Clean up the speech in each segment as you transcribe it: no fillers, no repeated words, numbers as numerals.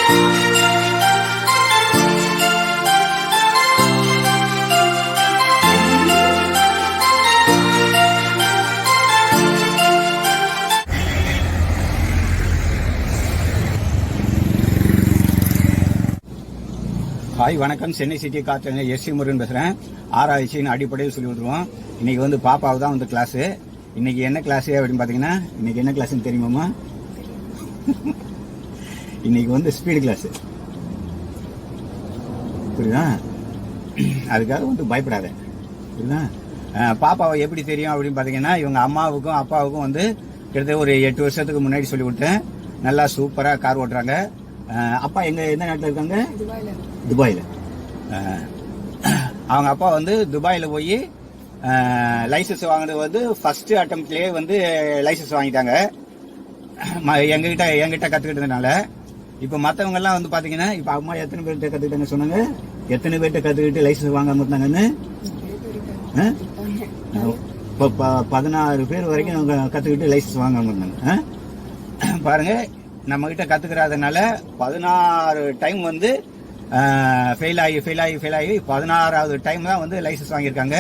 Hi வணக்கம், Chennai city காற்று SC Murugan பேசுகிறேன். ஆராய்ச்சியின் அடிப்படையில் சொல்லி விட்டுருவோம். இன்னைக்கு வந்து பாப்பாவு தான் வந்து கிளாஸு. இன்னைக்கு என்ன கிளாஸு அப்படின்னு பார்த்தீங்கன்னா, இன்னைக்கு என்ன கிளாஸ்ன்னு தெரியுமாம்மா? இன்னைக்கு வந்து ஸ்பீடு கிளாஸு, புரியுதா? அதுக்காக வந்து பயப்படாத, புரியுதா? பாப்பாவை எப்படி தெரியும் அப்படின்னு பார்த்தீங்கன்னா, இவங்க அம்மாவுக்கும் அப்பாவுக்கும் வந்து கிட்டத்தட்ட ஒரு 8 வருஷத்துக்கு முன்னாடி சொல்லி கொடுத்தேன். நல்லா சூப்பராக கார் ஓட்டுறாங்க. அப்பா எந்த நாட்டில் இருக்காங்க? துபாயில். அவங்க அப்பா வந்து துபாயில் போய் லைசன்ஸ் வாங்கினது வந்து ஃபர்ஸ்ட் அட்டம்ப்ட்லேயே வந்து லைசன்ஸ் வாங்கிட்டாங்க. என்கிட்ட கற்றுக்கிட்டதுனால இப்போ மற்றவங்கெல்லாம் வந்து பார்த்தீங்கன்னா, இப்போ அம்மா எத்தனை பேர்கிட்ட கற்றுக்கிட்டாங்க சொன்னாங்க? எத்தனை பேர்கிட்ட கற்றுக்கிட்டு லைசன்ஸ் வாங்காம இருந்தாங்கன்னு? இப்போ 16 பேர் வரைக்கும் அவங்க கற்றுக்கிட்டு லைசன்ஸ் வாங்காம இருந்தாங்க. பாருங்க, நம்ம கிட்ட கத்துக்கிறதுனால 16 டைம் வந்து ஃபெயில் ஆகி 16வது டைம் தான் வந்து லைசன்ஸ் வாங்கியிருக்காங்க.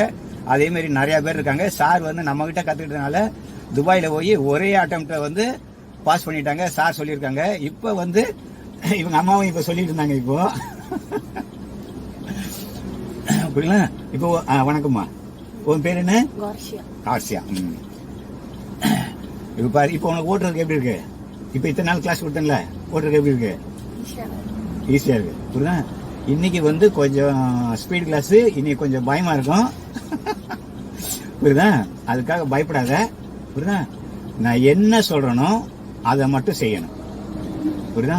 அதே மாதிரி நிறைய பேர் இருக்காங்க. சார் வந்து நம்ம கிட்ட கத்துக்கிட்டதுனால துபாயில போய் ஒரே அட்டம்ப்ட்ல வந்து பாஸ் பண்ணிட்டாங்க. சார் சொல்லியிருக்காங்க. இப்ப வந்து இவங்க அம்மாவும் இப்ப சொல்லிட்டு இருந்தாங்க. இப்போ புரியல. இப்போ வணக்கம்மா, உன் பேர் என்ன? கார்சியா. இப்ப பாரு, இப்போ உனக்கு ஓட்டுறதுக்கு எப்படி இருக்கு? இப்ப இத்தனை நாள் கிளாஸ் கொடுத்தேன்ல, ஓட்டுறதுக்கு எப்படி இருக்கு? ஈஸியா இருக்கு, புரியுதா? இன்னைக்கு வந்து கொஞ்சம் ஸ்பீட் கிளாஸ், இன்னைக்கு கொஞ்சம் பயமா இருக்கும், புரியுதா? அதுக்காக பயப்படாத, புரியுதா? நான் என்ன சொல்றேனோ அதை மட்டும் செய்யணும், புரியுதா?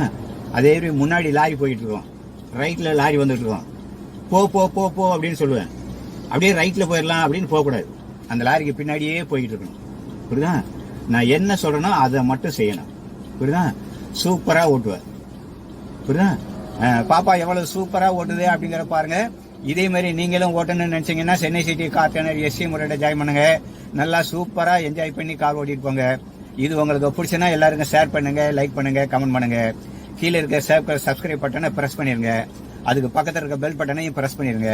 அதே மாதிரி முன்னாடி லாரி போயிட்டு இருக்கோம், ரைட்ல லாரி வந்துட்டு இருக்கோம். போ போ போ போ அப்படின்னு சொல்லுவேன். அப்படியே ரைட்ல போயிடலாம் அப்படின்னு போக கூடாது. அந்த லாரிக்கு பின்னாடியே போயிட்டு இருக்கணும், புரியுதா? நான் என்ன சொல்றேனோ அதை மட்டும் செய்யணும், புரியுதா? சூப்பரா ஓட்டுவேன், புரியுதா? பாப்பா எவ்வளவு சூப்பரா ஓட்டுது அப்படிங்கிற பாருங்க. இதே மாதிரி நீங்களும் ஓட்டணும்னு நினைச்சீங்கன்னா சென்னை சிட்டி கார் ட்ரெய்னர் எஸ்சி முறையில ஜாயின் பண்ணுங்க. நல்லா சூப்பரா என்ஜாய் பண்ணி கார் ஓட்டிட்டு போங்க. இது உங்களுக்கு பிடிச்சுன்னா எல்லாருக்கும் ஷேர் பண்ணுங்க, லைக் பண்ணுங்க, கமெண்ட் பண்ணுங்க. கீழே இருக்க சப்ஸ்கிரைப் பட்டனை பிரஸ் பண்ணிருங்க. அதுக்கு பக்கத்தில் இருக்க பெல் பட்டனையும் பிரஸ் பண்ணிருங்க.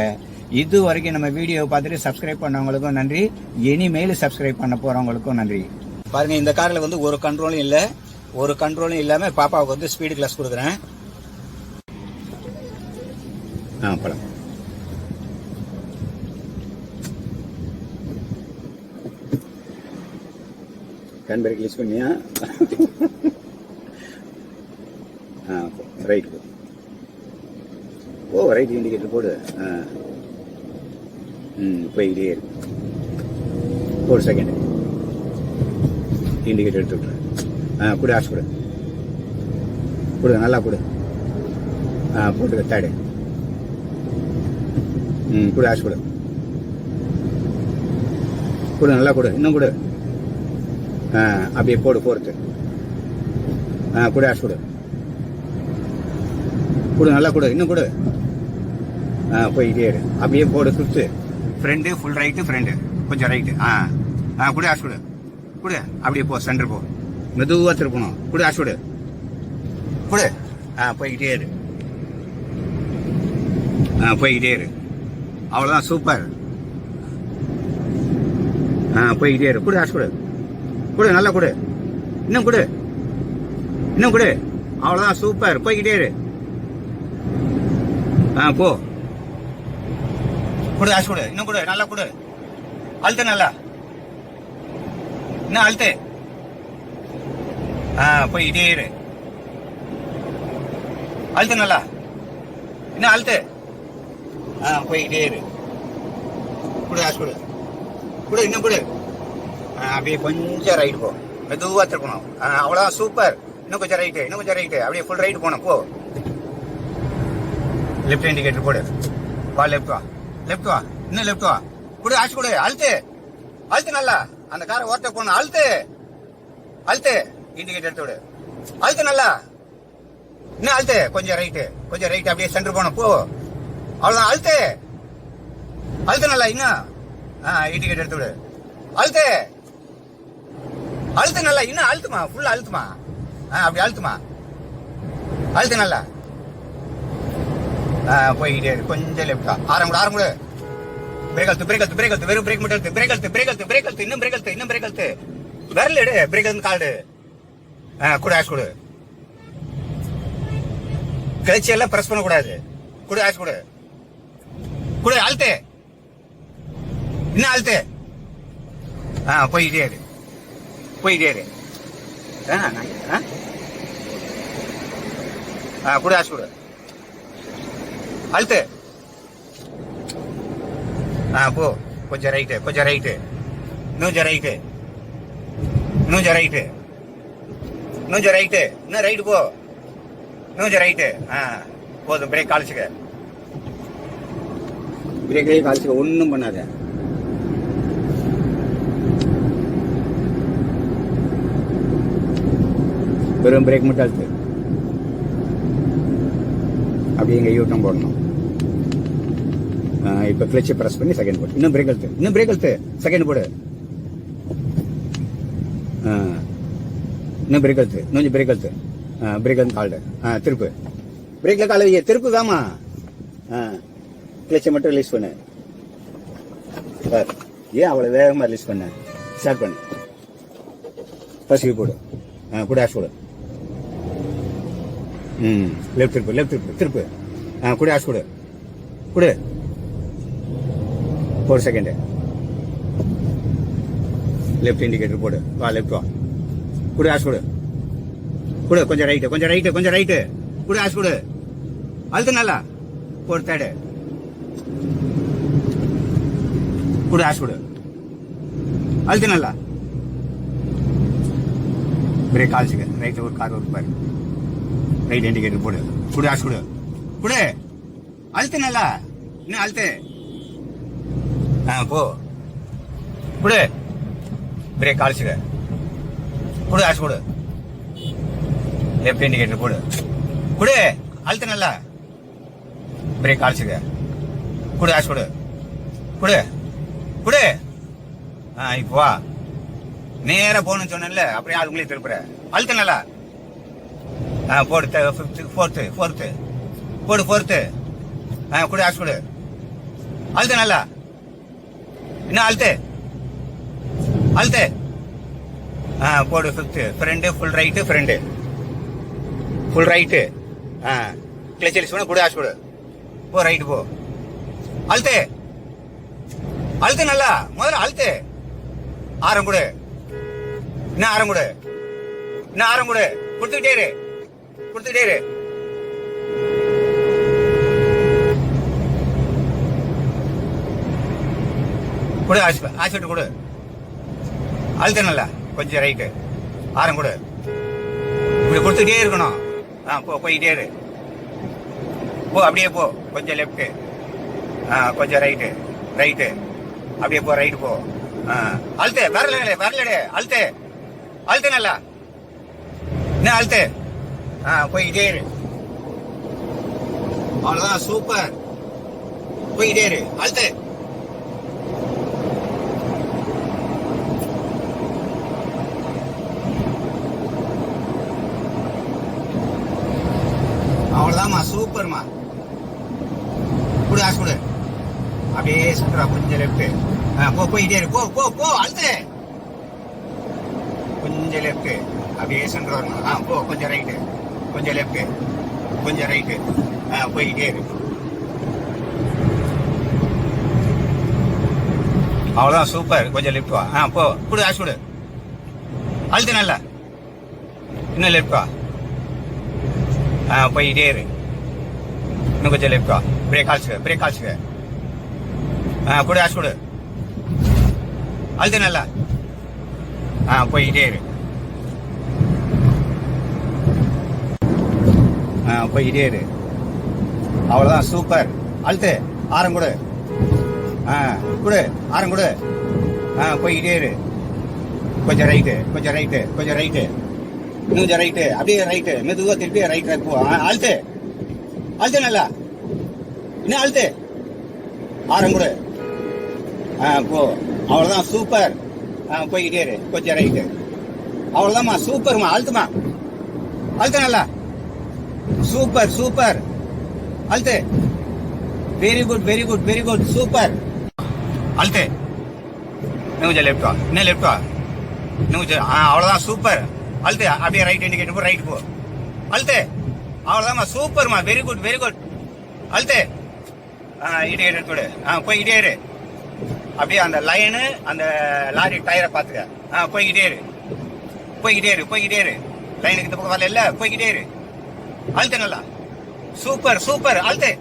இது வரைக்கும் நம்ம வீடியோ பார்த்துட்டு சப்ஸ்கிரைப் பண்ணவங்களுக்கும் நன்றி. இனிமேல் சப்ஸ்கிரைப் பண்ண போறவங்களுக்கும் நன்றி. பாருங்க, இந்த கார்ல வந்து ஒரு கண்ட்ரோலும் இல்லாம பாப்பாவுக்கு வந்து ஸ்பீடு கிளாஸ் கொடுக்குறேன். பழம் கண் பிரேக் யூஸ் பண்ணியா? ரைட் ஓ, ரைட் இண்டிகேட்டர் போடு. போயிட்டே இருக்கு. ஒரு செகண்ட் இண்டிகேட்டர் எடுத்து விட்டுறேன். கொடு, ஆசை கொடு, நல்லா கொடு. போட்டு தேடு. கொடு, ஆசை கொடு, நல்லா கொடு, இன்னும் கொடு. அப்படியே போடு, போறது. கொடு, ஆசை கொடு, நல்லா கொடு, இன்னும் கொடு. போயிட்டே இரு. அப்படியே போடு, சுத்து. ஃப்ரெண்டு ஃபுல் ரைட்டு, ஃப்ரெண்டு கொஞ்சம் ரைட்டு. கொடு, ஆசை கொடு. அப்படியே போ, சென்டர் போ, மெதுவா திருப்பணும். கொடு, ஆசை கொடு. போய்கிட்டே இரு. போய்கிட்டே இரு. அவ்வளவுதான், சூப்பர். போய்கிட்டே இரு. கொடு, ஆசை கொடு, நல்லா கொடு, இன்னும் கொடு. அவ்வளவுதான், சூப்பர். போய்கிட்டே இரு. போ. கொடு, ஆசை கொடு, இன்னும் கொடு, நல்லா கொடு. அழுத்த, நல்லா இன்னும் அழுத்து. போய்கிட்டே இரு. அழுத்து, நல்லா இன்னும் அழுத்து. போய்கிட்டே இரு. கொடு, ஆசை கொடு, இன்னும் கொடு. அப்படியே கொஞ்சம் ரைட் போ, மெதுவா திருப்பணும். அவ்வளவுதான், சூப்பர். இன்னும் கொஞ்சம் ரைட்டு, அப்படியே ஃபுல் ரைட் போகணும். போ. லெஃப்ட் இண்டிகேட்டர் போடு. வா, லெஃப்ட் வா, இன்னும் லெஃப்ட் வா. கொடு, ஆசை கொடு, அழுத்து நல்லா. அந்த காரை ஓட்ட போகணும். அழுத்து இண்டிகேட்டர் எடுத்து விடு. அழுத்து நல்லா, இன்னும் அழுத்து. கொஞ்சம் ரைட்டு, அப்படியே சென்டர் போகணும். போ. அவ்வளவுதான், அழுத்து நல்லா. இன்னும் இண்டிகேட்டர் எடுத்து விடு. அழுத்து நல்லா, இன்னும் அழுத்துமா, ஃபுல்லா அழுத்துமா. அப்படி அழுத்துமா, அழுத்து நல்லா. போய்கிட்டே இரு. கொஞ்சம் லெஃப்டா. ஆரம் கூட. பிரேக் அழுத்து. வெறும் பிரேக் மட்டும் அழுத்து. பிரேக் அழுத்து. இன்னும் பிரேக் அழுத்து. விரல் எடு. பிரேக் அழுத்து கால் எடு. கூட ஆஷ் கொடு. கிளச்சி எல்லாம் பிரஸ் பண்ண கூடாது. கூட ஆஷ் கொடு. கூட அழுத்து. இன்னும் அழுத்து. போய்கிட்டே இரு. கூட ஆஷ் கொடு. அழுத்து. போ. கொஞ்சம் ரைட்டு. இன்னும் ரைட்டு. இன்னும் ரைட்டு போ. இன்னும் ரைட்டு. போதும். பிரேக் காலிச்சுக்க. ஒன்னும் பண்ணாத. வெறும் பிரேக் மட்டும் அழுத்து. அப்படியே இங்க யூட்டம் போடணும். இப்ப கிளட்ச் பிரஸ் பண்ணி செகண்ட் போடு. இன்னும் பிரேக் அழுத்து. செகண்ட் போடு. இன்னும் பிரேக் அழுத்து. பிரேக் வந்து கால் திருப்பு. பிரேக்ல கால வைக்க. திருப்பு தாமா. கிளட்சை மட்டும் ரிலீஸ் பண்ணு. ஏன் அவ்வளவு வேகமா ரிலீஸ் பண்ண? ஸ்டார்ட் பண்ணு. ஃபர்ஸ்ட் போடு. கூட ஆஷ் போடு. லெஃப்ட் திருப்பு. கூட ஆஷ் கொடு. ஒரு செகண்ட். லெஃப்ட் இண்டிகேட்டர் போடு. லெஃப்ட் வா. கூட ஆஷ் கொடு. கொஞ்சம் ரைட்டு. கூட ஆஷ் கொடு. அழுத்து நல்லா. போடு. தேர்டு. கூட ஆஷ் கொடு. அழுத்து நல்லா. பிரேக் கால்ச்சுக்க. ரைட் ஒரு கார் ஒரு பாரு. ரைட் இண்டிகேட்டர் போடு. கூட ஆஷ் கொடு. அழுத்து நல்லா. இன்னும் அழுத்து. போ. கூட பிரேக் கால்ச்சுக்க. கூட ஆஷ் கொடு. லெஃப்ட் இண்டிகேட்டர் போடு. கூட அழுத்து நல்லா. பிரேக் கால்ச்சுக்க. கூட ஆஷ் கொடு. இப்போ வா. நேரா போகணும்னு சொன்னேன்ல, அப்படியே அதுங்களே திருப்புற. அழுத்து நல்லா. போடு. ஃபோர்த்து போடு. கூட ஆஷ் கொடு. அழுத்து நல்லா. இன்னும் அழுத்து. போடு. Fifth. Friend full right. Clutch release பண்ண. கூட ஆஷ் கொடு. போ. ரைட்டு போ. அழுத்து நல்லா. முதல்ல அழுத்து. ஆரம் கொடு. இன்னும் ஆரம் கொடு. கொடுத்துக்கிட்டே இரு. கொடு. ஆஷ் கொடு. அழுத்து நல்லா. கொஞ்சம் ரைட்டு. ஆரம் கொடு. இப்படி கொடுத்துட்டே இருக்கணும். போயிட்டே இரு. போ. அப்படியே போ. கொஞ்சம் லெஃப்ட். கொஞ்சம் ரைட்டு. அப்படியே போ. ரைட்டு போ. அழுத்து. வரலடே. அழுத்து நல்லா. இன்னும் அழுத்து. போயிட்டே இரு. அவ்வளவுதான். சூப்பர். போயிட்டே இரு. அழுத்து. அவ்வளவுதான்மா. சூப்பர்மா. கூட ஆஷ் கொடு. அப்படியே சுற்றுறா. கொஞ்சம் லெஃப்ட். போயிட்டே இரு. போ. அழுத்து. கொஞ்சம் லெஃப்ட். அப்படியே சென்டர் வரணும். போ. கொஞ்சம் ரைட்டு. கொஞ்சம் லெஃப்ட். கொஞ்சம் ரைட்டு. போயிட்டே இரு. அவ்வளவுதான். சூப்பர். கொஞ்சம் லெஃப்ட் வா. போ. கூட ஆஷ் கொடு. அழுத்து நல்லா. இன்னும் லெஃப்ட் வா. போயிட்டே இரு. இன்னும் கொஞ்சம் லெஃப்ட் வா. பிரேக் கால்ச்சுக்க. கூட ஆஷ் கொடு. அழுத்து நல்லா. போயிட்டே இரு. அவ்வளவுதான். சூப்பர். அழுத்து. ஆரம் கொடு. ஆரம் கொடு. போயிட்டே இரு. கொஞ்சம் ரைட்டு. இன்னும் கொஞ்சம் ரைட்டு. அப்படியே ரைட்டு. மெதுவா திருப்பி ரைட் ட்ராக் போ. அழுத்து நல்லா. இன்னும் அழுத்து. ஆரம் கொடு. போ. அவ்வளவுதான். சூப்பர். போய்கிட்டே இரு. கொஞ்சம் ரைட்டு. அவ்வளவுதான்மா. சூப்பர்மா. அழுத்து நல்லா. சூப்பர். அழுத்து. Very good very good very good super. அழுத்து. இன்னும் கொஞ்சம் லெஃப்ட் வா, இன்னும் லெஃப்ட் வா, இன்னும் கொஞ்சம். அவ்வளவுதான் சூப்பர். அழுத்து. அப்படியே ரைட் இண்டிகேட்டர் போ, ரைட் போ. அழுத்து. அவ்வளவுதான்மா சூப்பர்மா. Very good very good. அழுத்து. இண்டிகேட்டர் போடு. போய்கிட்டே இரு. அப்படியே அந்த லைனு அந்த லாரி டயரை பாத்துக்க. போய்கிட்டே இரு, போய்கிட்டே இரு, போய்கிட்டே இரு. லைனுக்கு இந்த பக்கம் வரல இல்ல, போய்கிட்டே இரு. அழுத்து நல்லா. Super super. அழுத்து.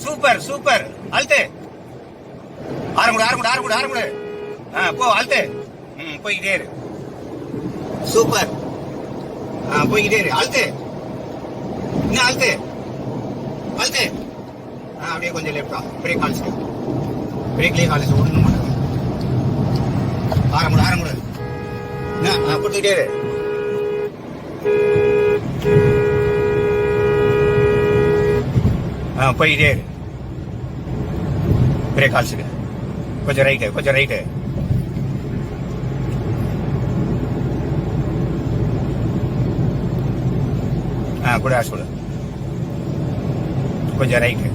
Super super. அழுத்து. ஆரம்புடு ஆரம்புடு ஆரம்புடு ஆரம்புடு. போ அழுத்து. போய்கிட்டே இரு. சூப்பர். போய்கிட்டே இரு. அழுத்து. இன்னும் அழுத்து. அழுத்து. அப்படியே கொஞ்சம் லெஃப்டா. பிரேக் காலிச்சு. பிரேக்லயே காலிச்சு. ஒண்ணும் மாட்டாங்க. ஆரம்புடு ஆரம்புடு. கொடுத்துக்கிட்டே இரு. போய்கிட்டே இரு. பிரேக் காலிச்சுக்க. கொஞ்சம் ரைட்டு, கொஞ்சம் ரைட்டு. கூட சொல்லு. கொஞ்சம் ரைட்டு,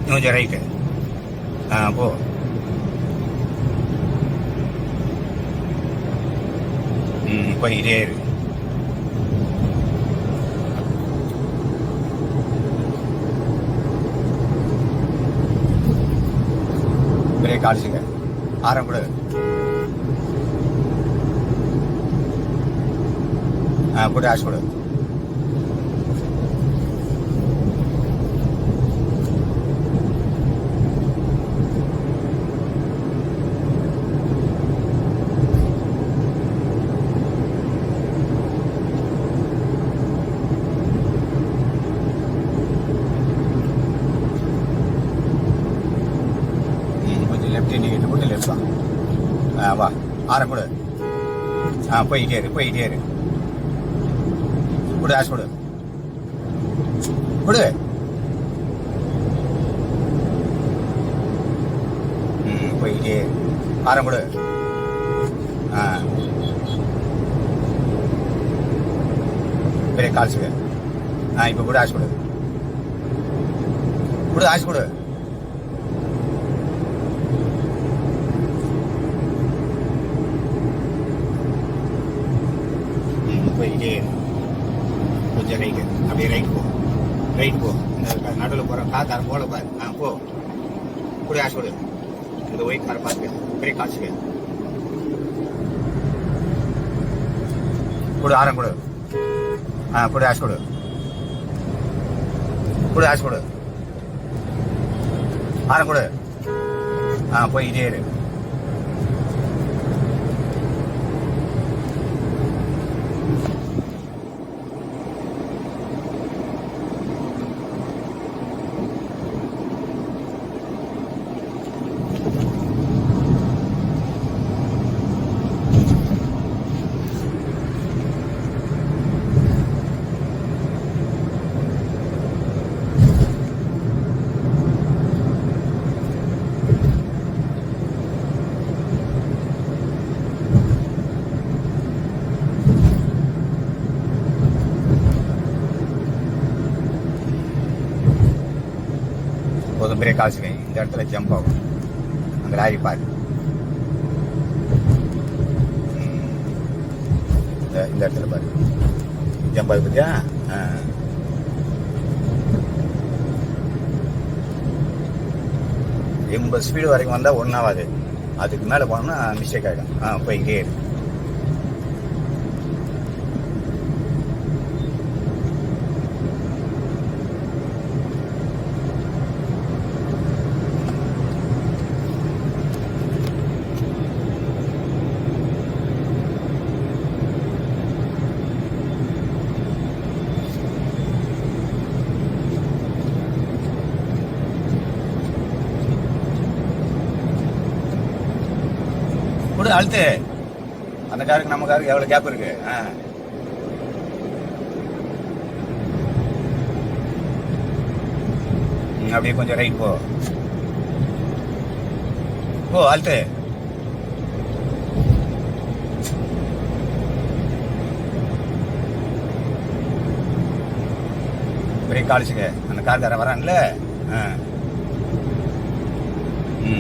கொஞ்சம் ரைட்டு. போ. போய்கிட்டே இரு. பிரேக் காலிச்சுக்க. ஆரம்பிடு. போட்டு ஆஷ் கொடு. லெஃப்ட் இண்டிகேட்டர் போட்டு லெஃப்ட் வா. வா ஆரம்பிடு. போய்கிட்டே இரு, போய்கிட்டே இரு. கொடு ஆஷ் கொடு. கொடு. போய்கிட்டே ஆரம்பிடு. பிரேக் காலிச்சுக்க. இப்ப கூட ஆஷ் கொடு. கொடு ஆஷ் கொடு. போய்கிட்டே கொஞ்சம் ரைட்டு. அப்படியே ரைட் போ, ரைட் போ. இந்த நடுவில் போகிற காத்தாரம் போல பாரு. போ. கூட ஆஷ் கொடு. இந்த ஒயிட் காரை பார்த்துக்க. பிரேக் காலிச்சுக்க. கொடு ஆரம் கொடு. கூட ஆஷ் கொடு. கூட ஆஷ் கொடு. ஆரம் கொடு. போய்கிட்டே இரு. போதும். பிரேக் காலிச்சுக்க. இந்த இடத்துல ஜம்ப் ஆகும். அந்த லாரி பாரு. இந்த இடத்துல பாரு ஜம்ப் ஆகுது பத்தியா. 80 ஸ்பீடு வரைக்கும் வந்தா ஒன்றாவாது. அதுக்கு மேல போனோம்னா மிஸ்டேக் ஆகிடும். போய்கிட்டே இரு. கூட அழுத்து. அந்த காருக்கு நம்ம காருக்கு எவ்வளவு கேப் இருக்கு. அப்படியே கொஞ்சம் ரைட் போ. போ அழுத்து. பிரேக் காலிச்சுக்க. அந்த கார்கார வரான்ல.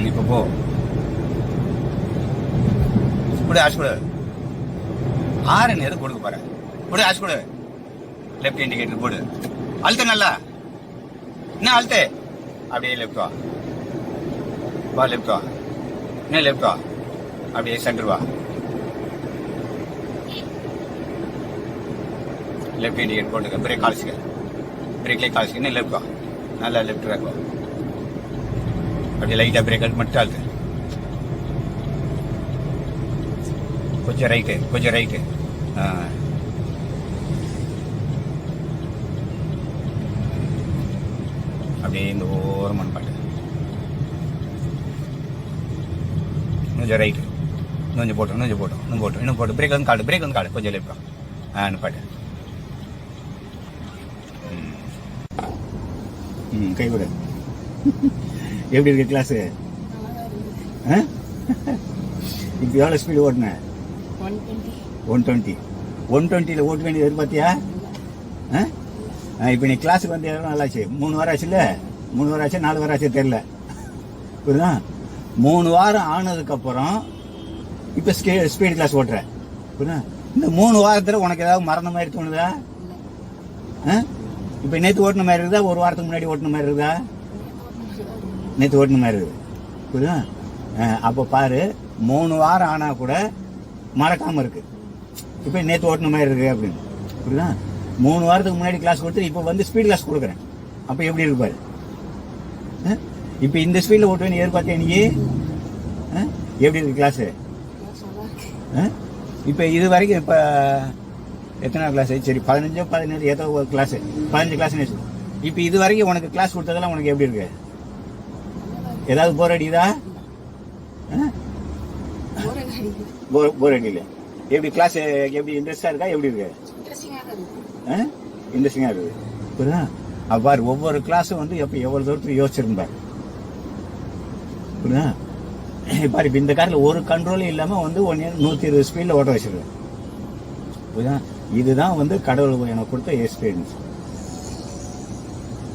இப்போ போ. கொடு ஆஷ் கொடு. ஆரன் எது கொடுக்க போற? கொடு ஆஷ் கொடு. லெஃப்ட் இண்டிகேட்டர் போடு. அழுத்து நல்லா. என்ன அழுத்து? அப்படியே லெஃப்ட் வா. வா லெஃப்ட் வா. என்ன லெஃப்ட் வா. அப்படியே சென்டர் வா. லெஃப்ட் இண்டிகேட்டர் போட்டுக்க. பிரேக் காலிச்சுக்க. பிரேக்லேயே காலிச்சுக்க. என்ன லெஃப்ட் வா. நல்லா லெஃப்ட் ரேக் வா. அப்படியே லைட்டாக பிரேக் மட்டும் அழுத்து. கொஞ்சம் ரைட்டு, கொஞ்சம் ரைட்டு. அப்படியே இந்த ஓரமான பாட்டு. கொஞ்சம் ரைட்டு. கொஞ்சம் போட்டோம், கொஞ்சம் போட்டோம், இன்னும் போட்டோம், இன்னும் போட்டோம். பிரேக் வந்து காடு, பிரேக் வந்து காடு. கொஞ்சம் லெஃப்ட். பாட்டு. கை விட. எப்படி இருக்கு கிளாஸு? இப்போ எவ்வளோ ஸ்பீடு ஓட்டினேன்? 120. 120ல் ஓட்ட வேண்டியது எதிர்பார்த்தியா? இப்போ நீ கிளாஸுக்கு வந்து எவ்வளோ நாளாச்சு? 3 வாரம் ஆச்சு இல்லை? 3 வாரம் ஆச்சு, 4 வாரம் ஆச்சு தெரியல. புரியுதா? 3 வாரம் ஆனதுக்கப்புறம் இப்போ ஸ்பீடு கிளாஸ் ஓட்டுறேன். புரியுதா? இந்த 3 வாரத்தில் உனக்கு ஏதாவது மறந்த மாதிரி தோணுதா? இப்போ நேற்று ஓட்டின மாதிரி இருக்குதா? ஒரு வாரத்துக்கு முன்னாடி ஓட்டின மாதிரி இருக்குதா? நேற்று ஓட்டின மாதிரி இருக்குது. புரியுதா? அப்போ பாரு, 3 வாரம் ஆனால் கூட மறக்காமல் இருக்கு. இப்போ நேற்று ஓட்டின மாதிரி இருக்கு அப்படின்னு. புரியுதா? 3 வாரத்துக்கு முன்னாடி கிளாஸ் கொடுத்து இப்போ வந்து ஸ்பீட் கிளாஸ் கொடுக்குறேன். அப்போ எப்படி இருக்கு பாரு. இப்போ இந்த ஸ்பீடில் ஓட்டுவேன் எதிர்பார்த்தேன் நீ. எப்படி இருக்கு கிளாஸு? இப்போ இது வரைக்கும் இப்போ எத்தனை கிளாஸ்? சரி 15 17 ஏதோ ஒரு கிளாஸு, 15 கிளாஸ்னு வச்சு. இப்போ இது வரைக்கும் உனக்கு கிளாஸ் கொடுத்ததெல்லாம் உனக்கு எப்படி இருக்கு? ஏதாவது போர் அடிக்குதா? போர் அடிக்கல. எப்படி கிளாஸ் எப்படி இன்ட்ரெஸ்டா இருக்கா? எப்படி இருக்கு? இன்ட்ரெஸ்டிங்கா இருக்குது. புரியுதா? அவ்வாறு ஒவ்வொரு கிளாஸும் வந்து எப்போ எவ்வளவு தூரத்துக்கு யோசிச்சிருந்தார். புரியுதா? பாரு, இப்போ இந்த காரில் ஒரு கண்ட்ரோலும் இல்லாமல் வந்து 120 ஸ்பீடில் ஓட்ட வச்சிருக்கேன். புரியுதா? இதுதான் வந்து கடவுள் எனக்கு கொடுத்த எக்ஸ்பீரியன்ஸ்.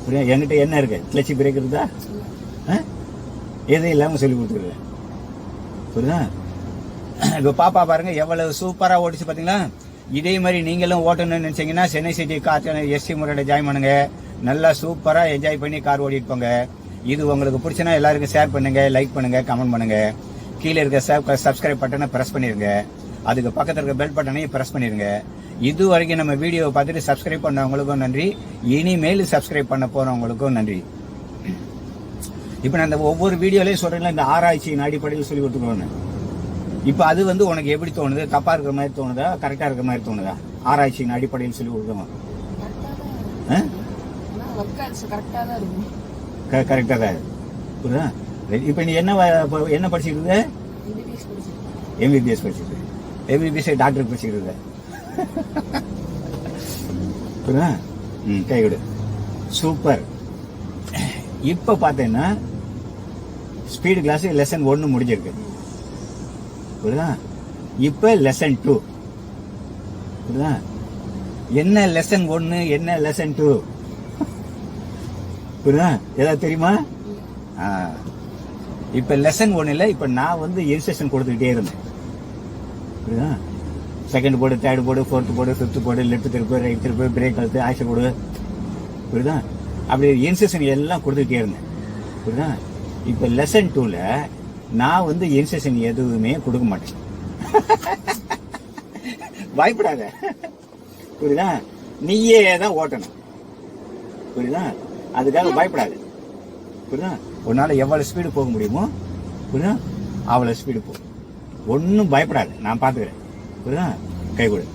புரியுதா? என்கிட்ட என்ன இருக்கு? கிளட்சி பிரேக் இருக்குதா? எதுவும் இல்லாமல் சொல்லி கொடுத்துருக்கேன். புரியுதா? இப்போ பாப்பா பாருங்க எவ்வளவு சூப்பராக ஓடிச்சு பார்த்தீங்களா? இதே மாதிரி நீங்களும் ஓட்டணும்னு நினைச்சீங்கன்னா சென்னை சிட்டி கார் எஸ்டி முறையோட ஜாயின் பண்ணுங்க. நல்லா சூப்பராக என்ஜாய் பண்ணி கார் ஓடிட்டு போங்க. இது உங்களுக்கு பிடிச்சனா எல்லாருக்கும் ஷேர் பண்ணுங்க, லைக் பண்ணுங்க, கமெண்ட் பண்ணுங்க. கீழே இருக்க சப்ஸ்கிரைப் பட்டனை பிரஸ் பண்ணிருங்க. அதுக்கு பக்கத்தில் இருக்க பெல் பட்டனையும் பிரஸ் பண்ணிருங்க. இது வரைக்கும் நம்ம வீடியோவை பார்த்துட்டு சப்ஸ்கிரைப் பண்ணவங்களுக்கும் நன்றி. இனிமேல் சப்ஸ்கிரைப் பண்ண போறவங்களுக்கும் நன்றி. இப்போ நான் இந்த ஒவ்வொரு வீடியோலையும் சொல்றேன், இந்த ஆராய்ச்சியின் அடிப்படையில் சொல்லி கொடுத்துக்கணும். இப்போ அது வந்து உனக்கு எப்படி தோணுது? தப்பா இருக்கிற மாதிரி தோணுதா? கரெக்டா இருக்கிற மாதிரி தோணுதா? ஆராய்ச்சியின் அடிப்படையில் சொல்லி கொடுக்கணும். கரெக்டா தான். புரியுதா? இப்போ நீ என்ன படிச்சுக்கிட்டு? எம்பிபிஎஸ் படிச்சுட்டு. எம்பிபிஎஸ் டாக்டர் படிச்சுக்கிட்டு. புரியுதா? கை விடு. சூப்பர். இப்ப பாத்தீங்கன்னா ஸ்பீடு கிளாஸ் லெசன் 1 முடிஞ்சிருக்கு. புரியுதா? இப்ப லெசன் 2. புரியுதா? என்ன லெசன் 1, என்ன லெசன் 2? புரியுதா? ஏதாவது தெரியுமா? இப்ப லெசன் 1ல இப்ப நான் வந்து இன்ஸ்ட்ரக்ஷன் கொடுத்துக்கிட்டே இருந்தேன். புரியுதா? Second board, third board, fourth board, fifth board, left திருப்பு, ரைட் திருப்பு, பிரேக் அழுத்து, ஆக்ஷன் போர்டு. புரியுதா? அப்படி இன்ஸ்ட்ரக்ஷன் எல்லாம் கொடுத்துக்கிட்டே இருந்தேன். புரியுதா? இப்ப லெசன் 2ல நான் வந்து இன்ஸ்ட்ரக்ஷன் எதுவுமே கொடுக்க மாட்டேன். பயப்படாத. புரியுதா? நீயே தான் ஓட்டணும். புரியுதா? அதுக்காக பயப்படாது. புரியுதா? உன்னால எவ்வளவு ஸ்பீடு போக முடியுமோ, புரியுதா, அவ்வளவு ஸ்பீடு போ. ஒன்னும் பயப்படாது, நான் பாத்துக்கிறேன். புரியுதா? கை கொடு.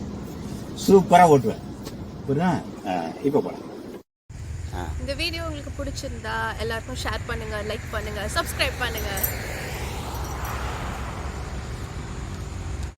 சூப்பரா ஓட்டுவேன். புரியுதா? இப்ப போலாம். இந்த வீடியோ உங்களுக்கு பிடிச்சிருந்தா எல்லாருக்கும் ஷேர் பண்ணுங்க, லைக் பண்ணுங்க, சப்ஸ்கிரைப் பண்ணுங்க.